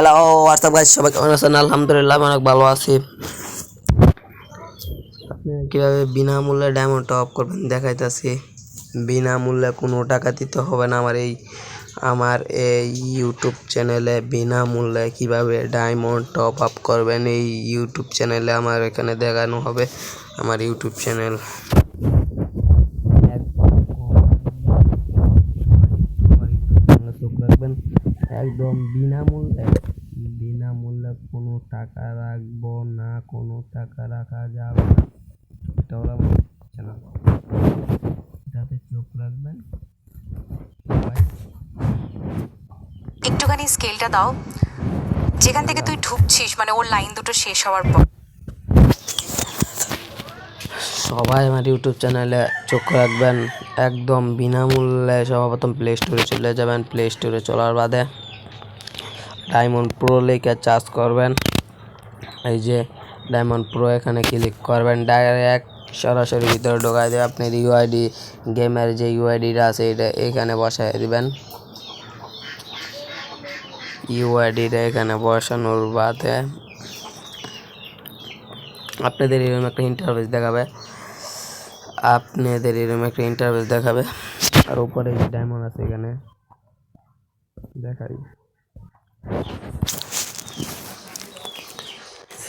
Hello WhatsApp guys, সবাই কেমন আছেন? আলহামদুলিল্লাহ আমি অনেক ভালো আছি। আপনি কীভাবে বিনামূল্যে ডায়মন্ড টপ আপ করবেন দেখাইতেছি। বিনামূল্যে কোনো টাকা দিতে হবে না। আমার এই ইউটিউব চ্যানেলে বিনামূল্যে কীভাবে ডায়মন্ড টপ আপ করবেন এই ইউটিউব চ্যানেলে আমার এখানে দেখানো হবে। আমার ইউটিউব চ্যানেল চোখ রাখবেন, একদম বিনামূল্যে কোনো টাকা রাখবো না, কোনো টাকা রাখা যাবে না। এটা হলো আমার চ্যানেল, এটাতে চোখ রাখবেন। একটুখানি স্কেলটা দাও, যেখান থেকে তুই ঢুকছিস মানে ওর লাইন দুটো শেষ হওয়ার পর। সবাই আমার ইউটিউব চ্যানেলে চোখ রাখবেন, একদম বিনামূল্যে। সর্বপ্রথম প্লে স্টোরে চলে যাবেন, প্লে স্টোরে চলার বাদে ডায়মন্ড প্রো লিখে চার্জ করবেন। এই যে ডায়মন্ড প্রো, এখানে ক্লিক করবেন, ডাইরেক্ট সরাসরি ভিতরে ঢোকাই দেবে। আপনার ইউআইডি, গেমের যে ইউআইডিটা আছে এটা এখানে বসাই দিবেন। ইউআইডিটা এখানে বসানোর বাদে আপনাদের এরকম একটা ইন্টারফেস দেখাবে। আর উপরে যে ডায়মন্ড আছে এখানে দেখাই,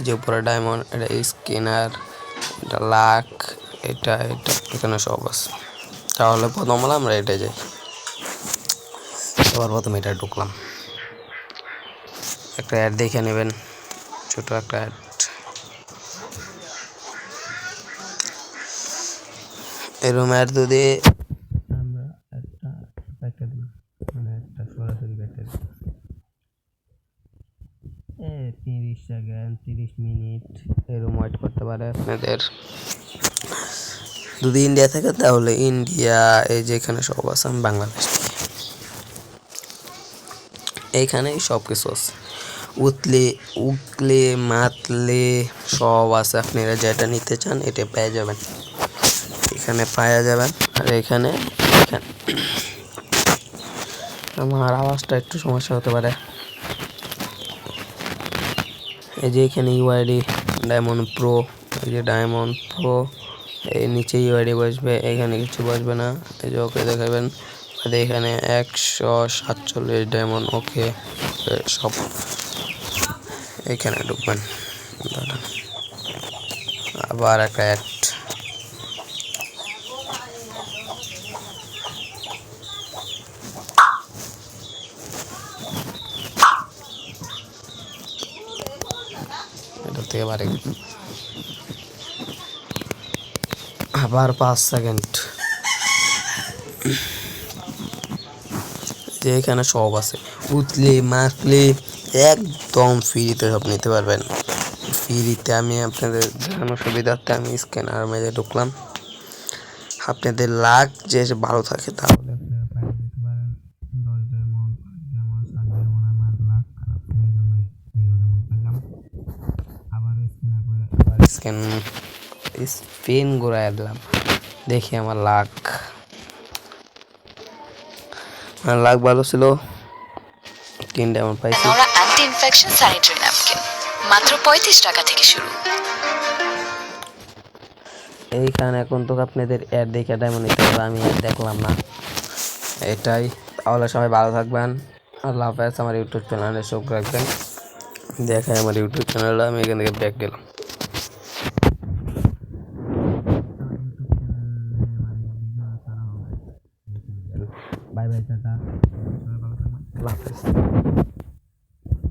যে উপরে ডায়মন্ড, এটা স্কিনার, এটা লাক, এটা এখানে সব আছে। তাহলে প্রথম হলো আমরা এটা যাই, সবার প্রথমে এটা ঢুকলাম। একটা অ্যাড দেখে নেবেন, ছোট একটা অ্যাড। এরকম অ্যাড যদি আমরা একটা দিই, মানে একটা সরাসরি ব্যাটারি 30 সেকেন্ড 30 মিনিট এরকম ওয়েট করতে পারে। আপনাদের যদি ইন্ডিয়া থাকে তাহলে ইন্ডিয়া, এই যে এখানে সব আছে। আমি বাংলাদেশ থেকে, এইখানেই সব কিছু আছে। উকলে মাতলে সব আছে। আপনারা যেটা নিতে চান এটা পেয়ে যাবেন, এখানে পাওয়া যাবেন। আর এখানে আমার আওয়াজটা একটু সমস্যা হতে পারে। এই যে এখানে ইউআইডি ডায়মন্ড প্রো, এই যে ডায়মন্ড প্রো, এই নিচে ইউআইডি বসবে, এখানে কিছু বসবে না। এই যে ওকে দেখাবেন, এখানে 147 ডায়মন্ড। ওকে সব এখানে ঢুকবেন। আবার একটা অ্যাড, এটা থেকে আবার 5 সেকেন্ড। যে এখানে সব আছে, উতলি মাখলি একদম ফ্রিতে সব নিতে পারবেন। ফ্রিতে আমি আপনাদের দেখানোর সুবিধার্থে আমি স্ক্যানার মেরে ঢুকলাম। আপনাদের লাক যে ভালো থাকে তাহলে আপনারা পাঠিয়ে দিতে পারেন 10 ডায়মন্ড, 5 ডায়মন্ড, 7 ডায়মন্ড। আমার লাক খারাপ, সেই জন্য 0 ডায়মন্ড পেলাম। আবার স্ক্যানার করে স্পিন ঘুরাই দিলাম, দেখি আমার লাক ভালো ছিল। 3 ডায়মন্ড পাইছি। Nora anti infection sanitary napkin মাত্র 35 টাকা থেকে শুরু। এইখানে এখন তো আপনাদের অ্যাড দেখে ডায়মন্ড নিতে হবে, আমি অ্যাড দেখলাম না। এটাই, তাহলে সবাই ভালো থাকবেন। আল্লাহ হাফেজ। আমার ইউটিউব চ্যানেলে চোখ রাখবেন। দেখাই আমার ইউটিউব চ্যানেলটা, আমি এখান থেকে ব্যাক গেলাম। বাই বাই, টাটা, আল্লাহ হাফেজ।